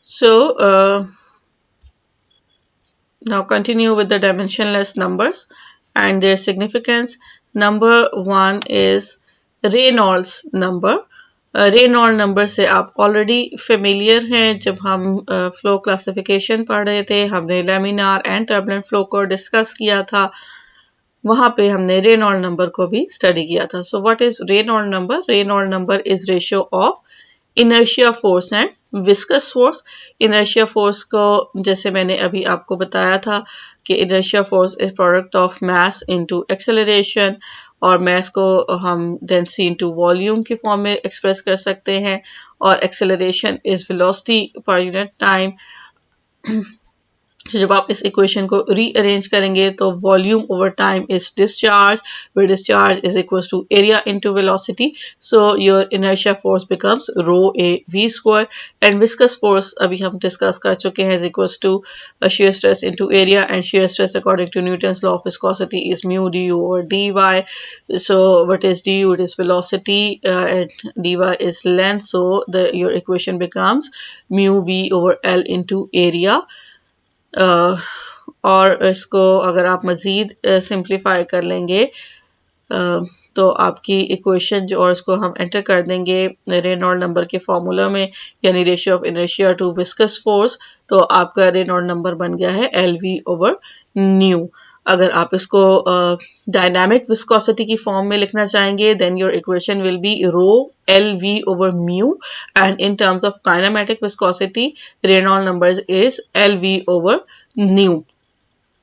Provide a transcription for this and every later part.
So now continue with the dimensionless numbers and their significance. Number one is Reynolds number. Reynold number से आप already familiar हैं। जब हम flow classification पढ़ रहे थे हमने लैमिनार एंड टर्बुलेंट फ्लो को डिस्कस किया था, वहां पे हमने रेनॉल्ड नंबर को भी स्टडी किया था। So what is Reynold number? Reynold number is ratio of inertia force and viscous force. Inertia force को जैसे मैंने अभी आपको बताया था कि inertia force is product of mass into acceleration, और मास को हम डेंसिटी इनटू वॉल्यूम के फॉर्म में एक्सप्रेस कर सकते हैं, और acceleration is velocity per unit time. जब आप इस इक्वेशन को रीअरेंज करेंगे तो volume over time is discharge, where discharge is equals to area into velocity, so your inertia force becomes rho a v square, and viscous force अभी हम discuss कर चुके हैं is equals to shear stress into area, and shear stress according to Newton's law of viscosity is mu du over dy. So what is du? It is velocity, and dy is length, so your equation becomes mu v over l into area. और इसको अगर आप मज़ीद simplify कर लेंगे तो आपकी equation जो, और इसको हम एंटर कर देंगे रेनॉल्ड नंबर के फॉर्मूला में, यानी ratio of inertia to viscous force, तो आपका रेनॉल्ड नंबर बन गया है एल वी ओवर न्यू। अगर आप इसको डायनामिक विस्कोसिटी की फॉर्म में लिखना चाहेंगे then your equation will be rho L V over mu, and in terms of kinematic viscosity Reynold number is L V over nu.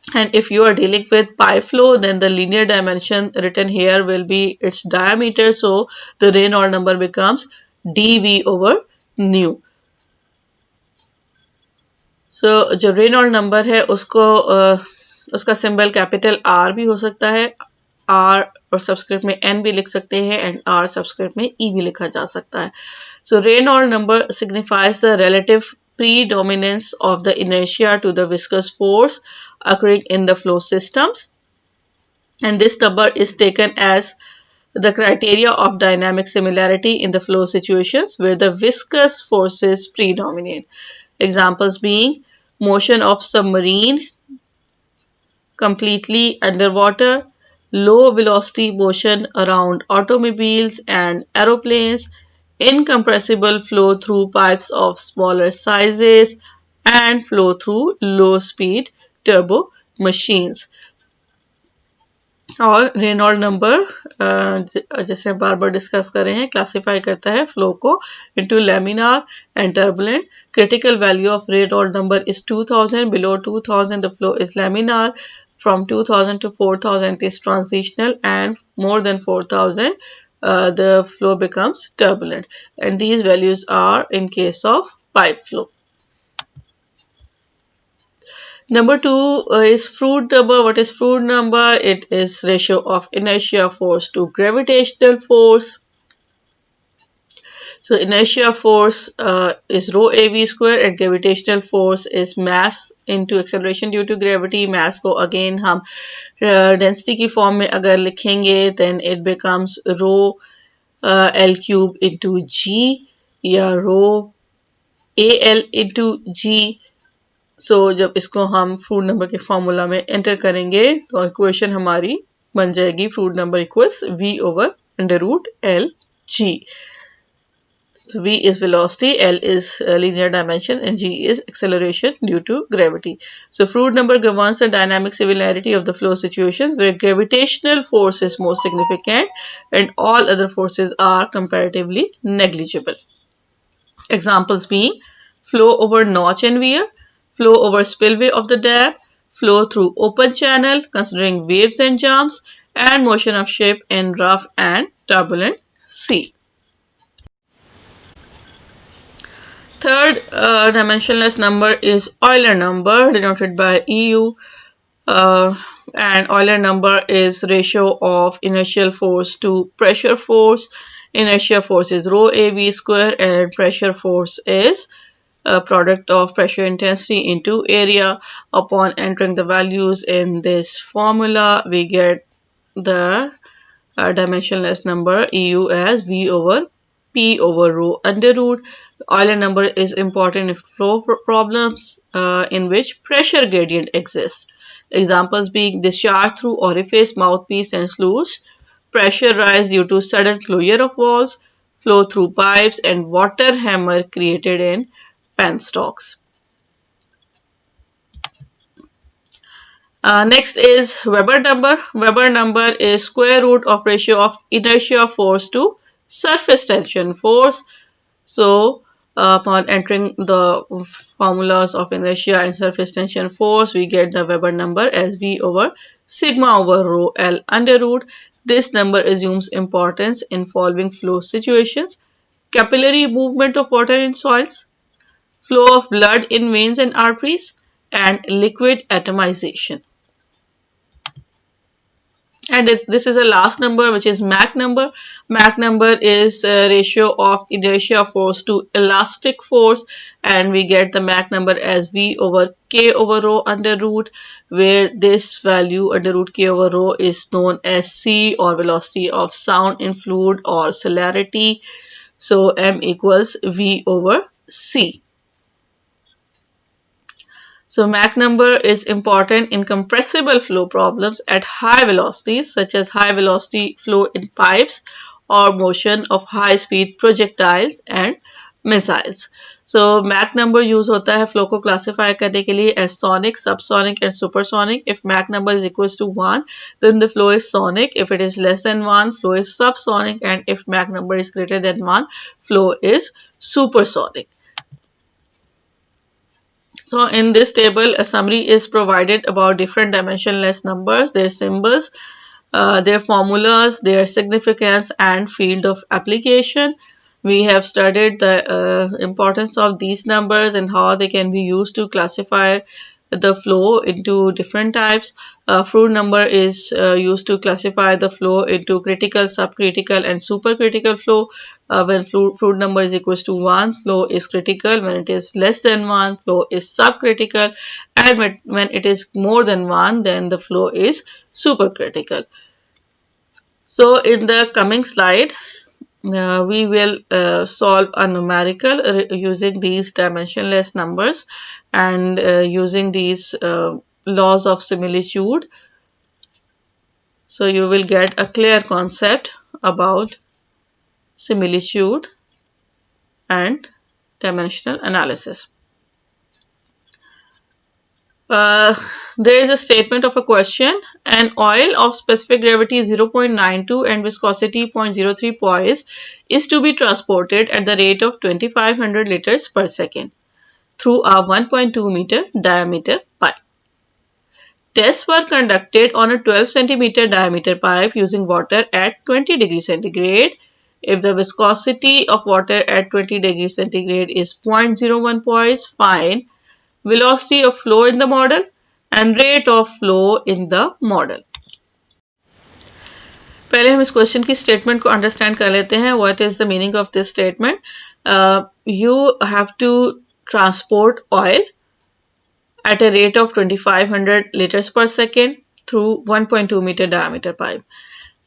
And if you are dealing with pi flow, then the linear dimension written here will be its diameter, so the Reynolds number becomes dv over nu. So जो Reynold number है उसको उसका symbol capital R भी हो सकता है, R और subscript में N भी लिख सकते हैं, एंड R सबस्क्रिप्ट में E भी लिखा जा सकता है. So Reynold number signifies the relative predominance of the inertia to the viscous force occurring in the flow systems, and this number is taken as the criteria of dynamic similarity in the flow situations where the viscous forces predominate. Examples being motion of submarine completely underwater, low velocity motion around automobiles and aeroplanes, incompressible flow through pipes of smaller sizes, and flow through low speed turbo machines. और Reynold number जैसे बार बार discuss कर रहे हैं classify करता है flow को into laminar and turbulent. Critical value of Reynold number is 2000. Below 2000 the flow is laminar. From 2000 to 4000 it is transitional, and more than 4000 the flow becomes turbulent, and these values are in case of pipe flow. Number two is Froude number. What is Froude number? It is ratio of inertia force to gravitational force. So inertia force is rho av square, and gravitational force is mass into acceleration due to gravity. Mass को again हम density की form में अगर लिखेंगे then it becomes rho l cube into g या rho al into g. So जब इसको हम फ्रूड नंबर के फॉर्मूला में एंटर करेंगे तो इक्वेशन हमारी बन जाएगी Froude number equals v over under root L g. So v is velocity, L is linear dimension, and g is acceleration due to gravity. So Froude number governs the dynamic similarity of the flow situations where gravitational force is most significant and all other forces are comparatively negligible. Examples being flow over notch and weir, flow over spillway of the dam, flow through open channel considering waves and jumps, and motion of ship in rough and turbulent sea. Third dimensionless number is Euler number, denoted by EU, and Euler number is ratio of inertial force to pressure force. Inertia force is rho av square, and pressure force is a product of pressure intensity into area. Upon entering the values in this formula, we get the dimensionless number EU as v over P over rho under root. The Euler number is important in flow problems in which pressure gradient exists. Examples being discharge through orifice, mouthpiece, and sluice, pressure rise due to sudden closure of valves, flow through pipes, and water hammer created in penstocks. Next is Weber number. Weber number is square root of ratio of inertia force to surface tension force. So upon entering the formulas of inertia and surface tension force, we get the Weber number as V over sigma over rho L under root. This number assumes importance in following flow situations: capillary movement of water in soils, flow of blood in veins and arteries, and liquid atomization. And this is a last number, which is Mach number. Mach number is a ratio of inertia force to elastic force, and we get the Mach number as V over K over rho under root, where this value under root K over rho is known as C, or velocity of sound in fluid, or celerity. So M equals V over C. So Mach number is important in compressible flow problems at high velocities, such as high velocity flow in pipes or motion of high speed projectiles and missiles. So Mach number use होता है flow को classify करने के लिए as sonic, subsonic and supersonic. If Mach number is equals to 1, then the flow is sonic. If it is less than 1, flow is subsonic, and if Mach number is greater than 1, flow is supersonic. So in this table, a summary is provided about different dimensionless numbers, their symbols, their formulas, their significance, and field of application. We have studied the importance of these numbers and how they can be used to classify the flow into different types. Froude number is used to classify the flow into critical, subcritical, and supercritical flow. When Froude number is equals to 1, flow is critical. When it is less than 1, flow is subcritical. And when it is more than 1, then the flow is supercritical. So in the coming slide, we will solve a numerical using these dimensionless numbers and using these laws of similitude. So you will get a clear concept about similitude and dimensional analysis. There is a statement of a question. An oil of specific gravity 0.92 and viscosity 0.03 poise is to be transported at the rate of 2500 liters per second through a 1.2 meter diameter pipe. Tests were conducted on a 12 centimeter diameter pipe using water at 20 degrees centigrade. If the viscosity of water at 20 degrees centigrade is 0.01 poise, find velocity of flow in the model and rate of flow in the model. पहले हम इस question की statement को understand कर लेते हैं. What is the meaning of this statement? You have to transport oil at a rate of 2500 liters per second through 1.2 meter diameter pipe.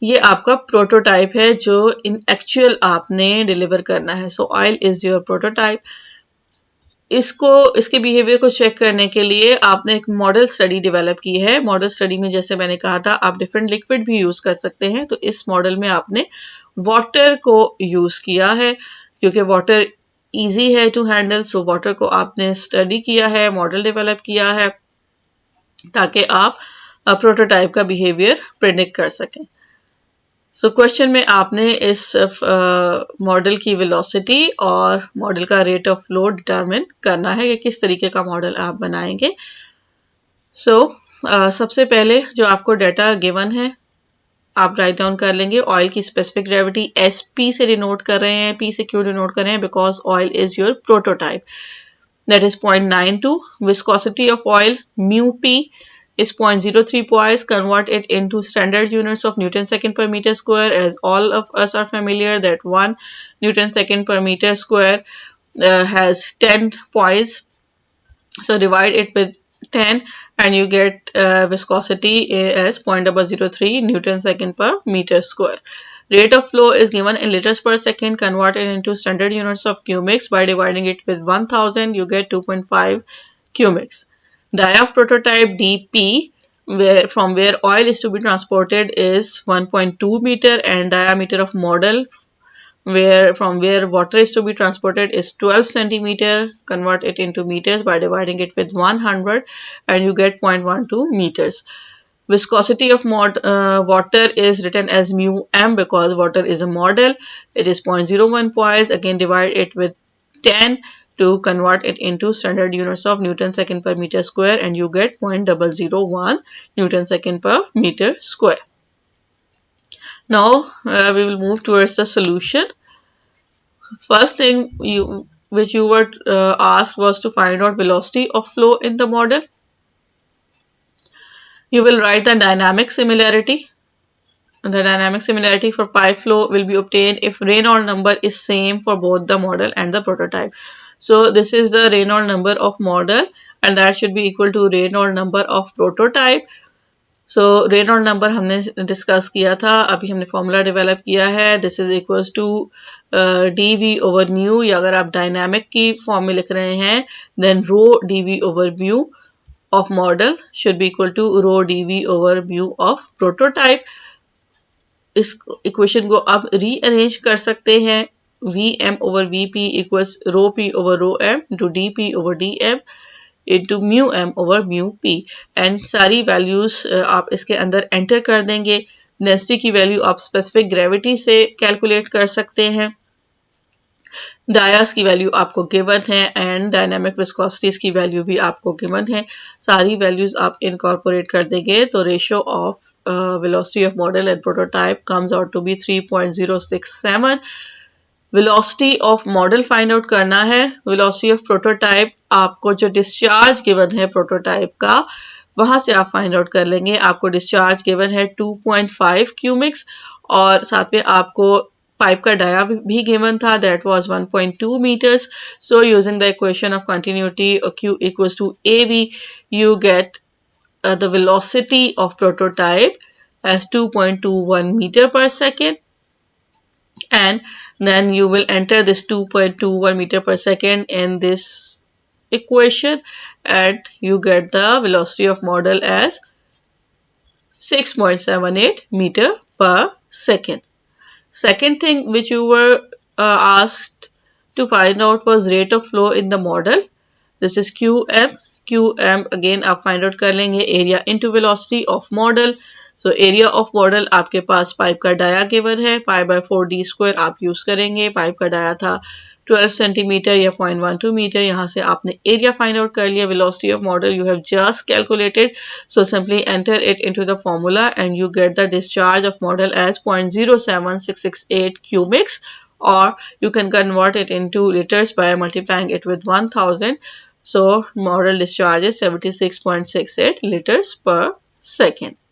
ये आपका प्रोटोटाइप है जो इन एक्चुअल आपने डिलीवर करना है. सो ऑयल इज योर प्रोटोटाइप. इसके बिहेवियर को check करने के लिए आपने एक मॉडल स्टडी डेवलप की है. मॉडल स्टडी में जैसे मैंने कहा था, आप डिफरेंट लिक्विड भी यूज कर सकते हैं. तो इस मॉडल में आपने वाटर को यूज किया है क्योंकि वाटर इजी है टू हैंडल. सो वाटर को आपने स्टडी किया है, मॉडल डेवलप किया है ताकि आप प्रोटोटाइप का बिहेवियर प्रेडिक्ट कर सकें. सो क्वेश्चन में आपने इस मॉडल की वेलोसिटी और मॉडल का रेट ऑफ फ्लो डिटरमिन करना है कि किस तरीके का मॉडल आप बनाएंगे. सो सबसे पहले जो आपको डाटा गिवन है आप राइट डाउन कर लेंगे. ऑयल की स्पेसिफिक ग्रेविटी SP से डिनोट कर रहे हैं. P से क्यों डिनोट कर रहे हैं? Because oil is your prototype. That is 0.92. Viscosity of oil μP is 0.03 poise. Convert it into standard units of Newton second per meter square, as all of us are familiar that 1 Newton second per meter square has 10 poise. So divide it with 10 and you get viscosity as 0.003 Newton second per meter square. Rate of flow is given in liters per second. Convert it into standard units of cubics. By dividing it with 1000, you get 2.5 cubics. Dia of prototype dp, from where oil is to be transported, is 1.2 meter, and diameter of model from where water is to be transported is 12 centimeter. Convert it into meters by dividing it with 100, and you get 0.12 meters. Viscosity of water is written as mu m because water is a model. It is 0.01 poise. Again, divide it with 10 to convert it into standard units of Newton second per meter square, and you get 0.001 Newton second per meter square. Now we will move towards the solution. First thing which you were asked was to find out velocity of flow in the model. You will write the dynamic similarity. The dynamic similarity for pipe flow will be obtained if Reynolds number is same for both the model and the prototype. So this is the Reynolds number of model, and that should be equal to Reynolds number of prototype. So Reynold number हमने discuss किया था, अभी हमने formula develop किया है. This is equals to D V over nu, या अगर आप डायनामिक की फॉर्म में लिख रहे हैं then rho D V over mu of model should be equal to rho D V over mu of prototype. इस इक्वेशन को आप रीअरेंज कर सकते हैं. V m over V p equals rho p over rho m to D p over D m into mu m over mu p, and सारी values आप इसके अंदर एंटर कर देंगे. डेंसिटी की वैल्यू आप स्पेसिफिक ग्रेविटी से कैलकुलेट कर सकते हैं. डायास की वैल्यू आपको गिवन है एंड डायनामिक विस्कोसिटीज की वैल्यू भी आपको गिवन है. सारी वैल्यूज आप इनकॉर्पोरेट कर देंगे तो ratio of velocity of model and prototype comes out to be 3.067. Velocity of model find out करना है. वेलोसिटी ऑफ प्रोटोटाइप आपको जो डिस्चार्ज गिवन है प्रोटोटाइप का वहां से आप फाइंड आउट कर लेंगे. आपको डिस्चार्ज गिवन है 2.5 क्यूमिक्स, और साथ में आपको पाइप का डाया भी गिवन था, that was 1.2 meters. So using the equation of continuity Q equals to AV, you get the velocity of prototype as 2.21 meter per second, and then you will enter this 2.21 meter per second in this equation, and you get the velocity of model as 6.78 meter per second. Second thing which you were asked to find out was rate of flow in the model. This is QM. QM again आप find out कर लेंगे area into velocity of model. So area of model आपके पास pipe का dia given है, pi by 4d square आप use करेंगे. Pipe का dia था 12 सेंटीमीटर या 0.12 मीटर. यहाँ से आपने एरिया फाइंड आउट कर लिया. Velocity of model you have just calculated, so simply enter it into the formula and you get the discharge of model as 0.07668 cubics, or you can convert it into liters by multiplying it with 1000. So model discharge is 76.68 liters per second.